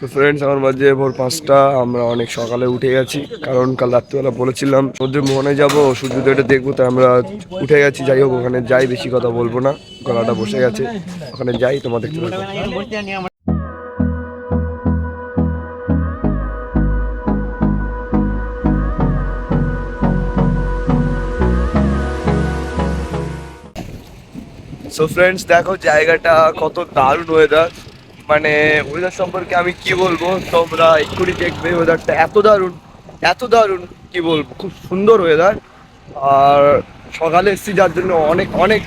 তো ফ্রেন্ডস, আমার বাজে ভোর 5টা। আমরা অনেক সকালে উঠে গেছি, কারণ কাল রাত্রিবেলা বলেছিলাম সমুদ্রের মোহনে যাবো, সূর্যোদয়টা দেখবো, তাই আমরা উঠে গেছি। যাই হোক, ওখানে যাই, বেশি কথা বলবো না, গলাটা বসে গেছে। ওখানে যাই, তোমাদের দেখতে থাকো। সো ফ্রেন্ডস, দেখো জায়গাটা কত দারুণ ওয়েদার। মানে ওয়েদার সম্পর্কে আমি কি বলবো, তোমরা এক্ষুনি দেখবে। ওয়েদারটা এত দারুণ, এত দারুণ, কি বলবো, খুব সুন্দর ওয়েদার। আর সকালে এসেছি, যার জন্য অনেক অনেক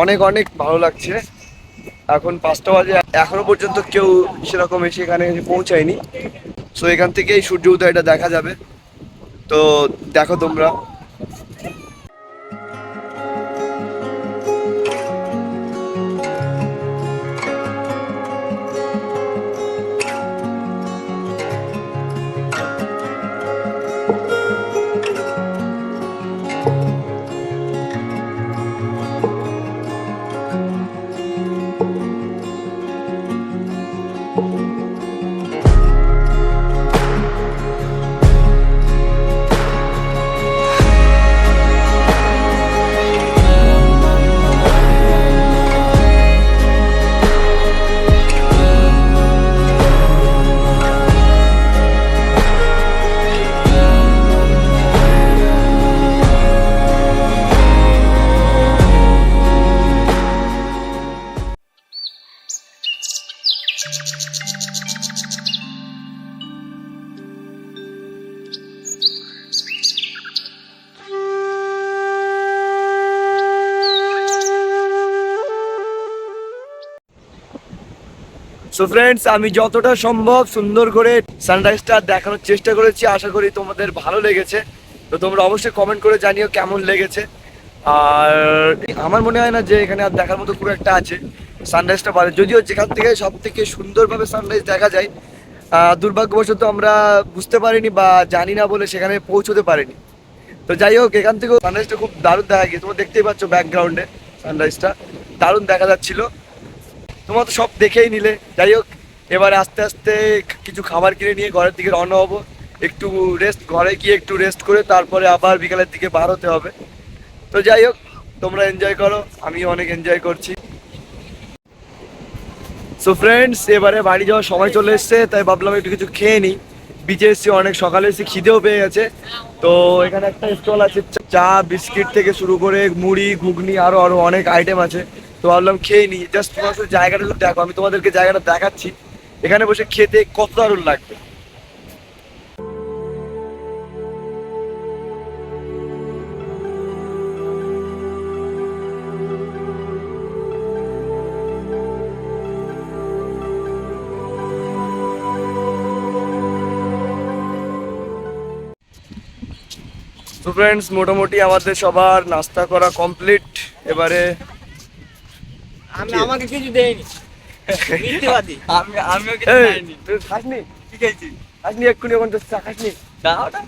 অনেক অনেক ভালো লাগছে। এখন 5টা বাজে, এখনো পর্যন্ত কেউ সেরকম এসে এখানে এসে পৌঁছায়নি। সো এখান থেকেই সূর্য উদয়টা দেখা যাবে। তো দেখো তোমরা। সো ফ্রেন্ডস, আমি যতটা সম্ভব সুন্দর করে সানরাইজটা দেখানোর চেষ্টা করেছি। আশা করি তোমাদের ভালো লেগেছে। তো তোমরা অবশ্যই কমেন্ট করে জানিও কেমন লেগেছে। আর আমার মনে হয় না যে এখানে আর দেখার মতো খুব একটা আছে। সানরাইজটা পারে, যদিও যেখান থেকে সব থেকে সুন্দরভাবে সানরাইজ দেখা যায়, দুর্ভাগ্যবশত আমরা বুঝতে পারিনি বা জানি না বলে সেখানে পৌঁছতে পারিনি। তো যাই হোক, এখান থেকেও সানরাইজটা খুব দারুণ দেখা গিয়ে, তোমরা দেখতেই পাচ্ছ ব্যাকগ্রাউন্ডে সানরাইজটা দারুণ দেখা যাচ্ছিল। তোমরা তো সব দেখেই নিলে। যাই হোক, এবারে আস্তে আস্তে কিছু খাবার কিনে নিয়ে ঘরের দিকে রওনা হবো। একটু রেস্ট, ঘরে গিয়ে একটু রেস্ট করে তারপরে আবার বিকালের দিকে বার হতে হবে। তো যাই হোক, তোমরা এনজয় করো, আমিও অনেক এনজয় করছি। সো ফ্রেন্ডস, এবারে বাড়ি যাওয়ার সময় চলে এসছে, তাই ভাবলাম একটু কিছু খেয়ে নিই। বিচে এসেছি অনেক সকালে, এসে খিদেও পেয়ে গেছে। তো এখানে একটা স্টল আছে, চা বিস্কিট থেকে শুরু করে মুড়ি ঘুগনি আরো আরো অনেক আইটেম আছে। তো ভাবলাম খেয়ে নিই। জাস্ট তোমার সাথে জায়গাটা দেখো, আমি তোমাদেরকে জায়গাটা দেখাচ্ছি। এখানে বসে খেতে কত দারুণ লাগবে। তো ফ্রেন্ডস, মোটামুটি আমাদের সবার নাস্তা করা কমপ্লিট। এবারে আমাকে কিছু দেয়নি, মিথ্যেবাদী। আমিও কিছু খাইনি। তুই খাসনি? কি খাইছি? খাসনি এক্ষুনি, এখন তো চা খাসনি?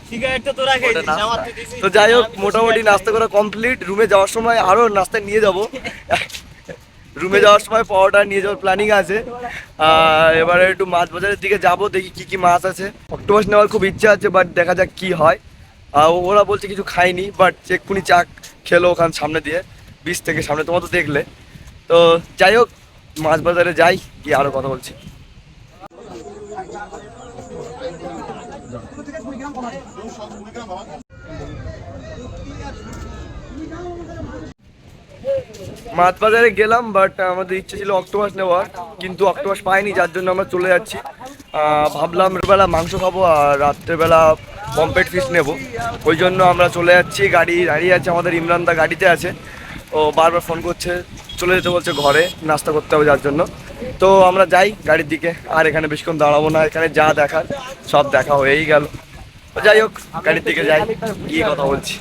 সিগারেটটা তোরা খেয়েছিস, আমার তো দিছিস। তো যাই হোক, মোটামুটি নাস্তা করা কমপ্লিট। রুমে যাওয়ার সময় আরো নাস্তা নিয়ে যাব। রুমে যাওয়ার সময় পরোটা নিয়ে যাওয়ার প্ল্যানিং আছে। এবারে একটু মাছ বাজারের দিকে যাব, দেখি কি কি মাছ আছে। অক্টোপাস নেওয়ার খুব ইচ্ছা আছে, বাট দেখা যাক কি হয়। ওরা বলছে কিছু খাইনি, বাট এক্ষুনি চা খেলো ওখান সামনে দিয়ে, বিচ থেকে সামনে, তোমরা তো দেখলে। তো যাই হোক, মাছ বাজারে যাই, গিয়ে আরো কথা বলছি। মাছ বাজারে গেলাম, বাট আমাদের ইচ্ছে ছিল অক্টোপাস নেওয়ার, কিন্তু অক্টোপাস পাইনি, যার জন্য আমরা চলে যাচ্ছি। ভাবলাম বেলা মাংস খাবো আর রাত্রেবেলা পমফ্রেট ফিশ নেবো। ওই জন্য আমরা চলে যাচ্ছি। গাড়ি দাঁড়িয়ে আছে আমাদের, ইমরান দা গাড়িতে আছে। ও বারবার ফোন করছে, চলে যেতে বলছে ঘরে, নাস্তা করতে হবে যার জন্য। তো আমরা যাই গাড়ির দিকে, আর এখানে বেশিক্ষণ দাঁড়াবো না, এখানে যা দেখার সব দেখা হয়েই গেল। তো যাই হোক, গাড়ির দিকে যাই, গিয়ে কথা বলছি।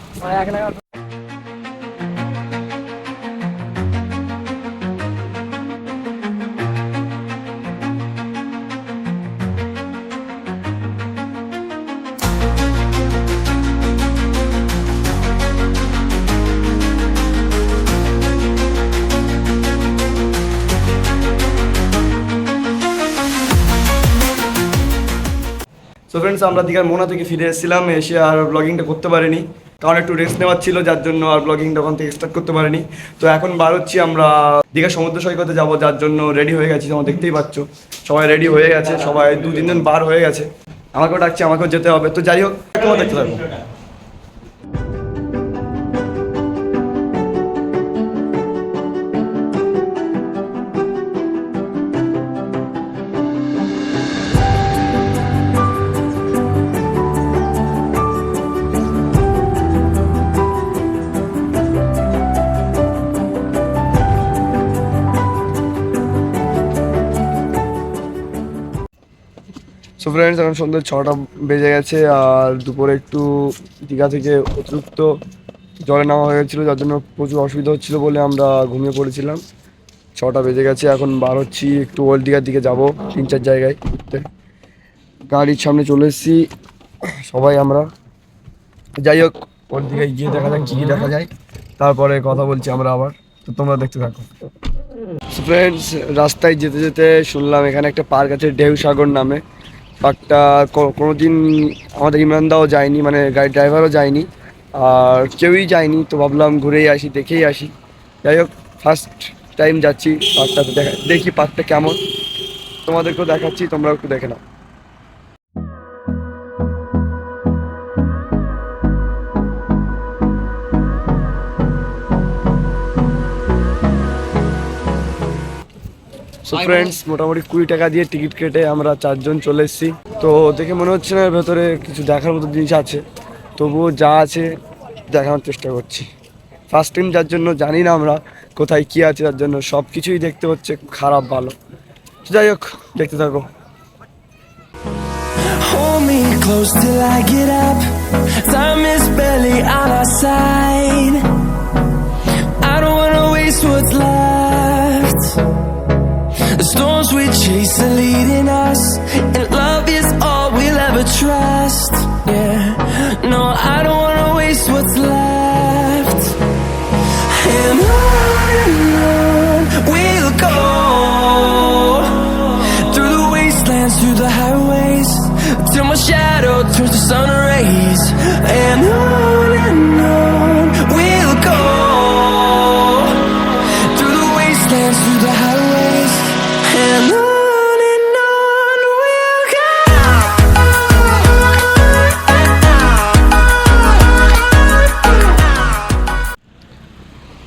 সো ফ্রেন্ডস, আমরা দীঘার মোনা থেকে ফিরে এসেছিলাম, এসে আর ব্লগিংটা করতে পারিনি, কারণ একটু রেস্ট নেওয়ার ছিল, যার জন্য আর ব্লগিং তখন থেকে স্টার্ট করতে পারিনি। তো এখন বার হচ্ছি আমরা দীঘা সমুদ্র সৈকতে যাব, যার জন্য রেডি হয়ে গেছি, তোমরা দেখতেই পাচ্ছ সবাই রেডি হয়ে গেছে, সবাই 2-3 জন বার হয়ে গেছে, আমাকেও ডাকছে, আমাকেও যেতে হবে। তো যাই হোক, তোমরা দেখতে থাকো। সো ফ্রেন্ডস, এখন সন্ধ্যে 6টা বেজে গেছে, আর দুপুরে একটু দীঘা থেকে অতিরিক্ত জলে নামা হয়ে গেছিলো, যার জন্য প্রচুর অসুবিধা হচ্ছিলো বলে আমরা ঘুমিয়ে পড়েছিলাম। 6টা বেজে গেছে, এখন বার হচ্ছি, একটু ওল্ড দীঘার দিকে যাবো 3-4 জায়গায় ঘুরতে। গাড়ির সামনে চলে এসেছি সবাই আমরা। যাই হোক, ওল্ড দীঘায় গিয়ে দেখা যাক কী কী দেখা যায়, তারপরে কথা বলছি আমরা আবার। তো তোমরা দেখতে থাকো। ফ্রেন্ডস, রাস্তায় যেতে যেতে শুনলাম এখানে একটা পার্ক আছে ঢেউ সাগর নামে। পার্কটা কোনোদিন আমাদের ইমরানদাও যায়নি, মানে গাড়ির ড্রাইভারও যায়নি, আর কেউই যায়নি। তো ভাবলাম ঘুরেই আসি, দেখেই আসি। যাই হোক, ফার্স্ট টাইম যাচ্ছি পার্কটাতে, দেখি পার্কটা কেমন, তোমাদেরকেও দেখাচ্ছি, তোমরাও একটু দেখে নাও। সো ফ্রেন্ডস, মোটামুটি 20 টাকা দিয়ে টিকিট কেটে আমরা 4 জন চলে এসেছি। তো দেখে মনে হচ্ছে না এর ভেতরে কিছু দেখার মতো জিনিস আছে, তবুও যা আছে দেখানোর চেষ্টা করছি। ফার্স্ট টাইম, যার জন্য জানি না আমরা কোথায় কী আছে, যার জন্য সব কিছুই দেখতে হচ্ছে, খারাপ ভালো। তো যাই হোক, দেখতে থাকো। Hold me close till I get up. Time is barely on our side. I don't wanna waste what's left. The storms we chase are leading us, and love is all we'll ever trust. Yeah, no, I don't wanna waste what's left. And on we'll go, through the wastelands, through the highways, till my shadow turns to sun rays. And on we'll go, through the wastelands, through the highways. And on we'll go.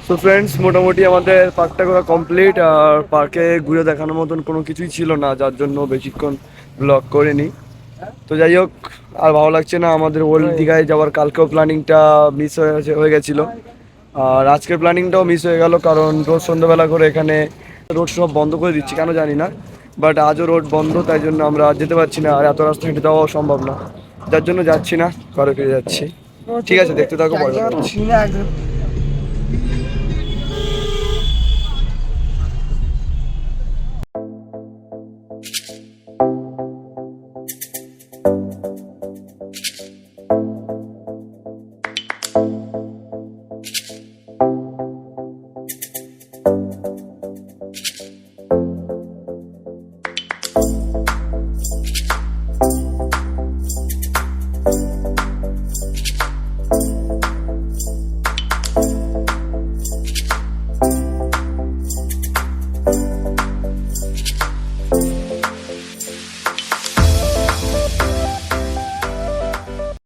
So friends, মোটামুটি আমাদের পার্কটা করা complete, আর পার্কে ঘুরে দেখানোর মতন কোনো কিছুই ছিল না, যার জন্য বেশিক্ষণ ব্লগ করিনি। তো যাই হোক, আর ভালো লাগছে না। আমাদের ওল্ড দীঘায় যাওয়ার কালকেও প্ল্যানিংটা মিস হয়ে গেছিলো, আর আজকের প্ল্যানিংটাও মিস হয়ে গেল, কারণ রোজ সন্ধ্যাবেলা করে এখানে রোড সব বন্ধ করে দিচ্ছি, কেন জানি না, বাট আজও রোড বন্ধ, তাই জন্য আমরা যেতে পারছি না, আর এত রাস্তা হেঁটে যাওয়াও সম্ভব না, যার জন্য যাচ্ছি না, ঘরে ফিরে যাচ্ছি। ঠিক আছে, দেখতে থাকো, পরে কথা বলছি।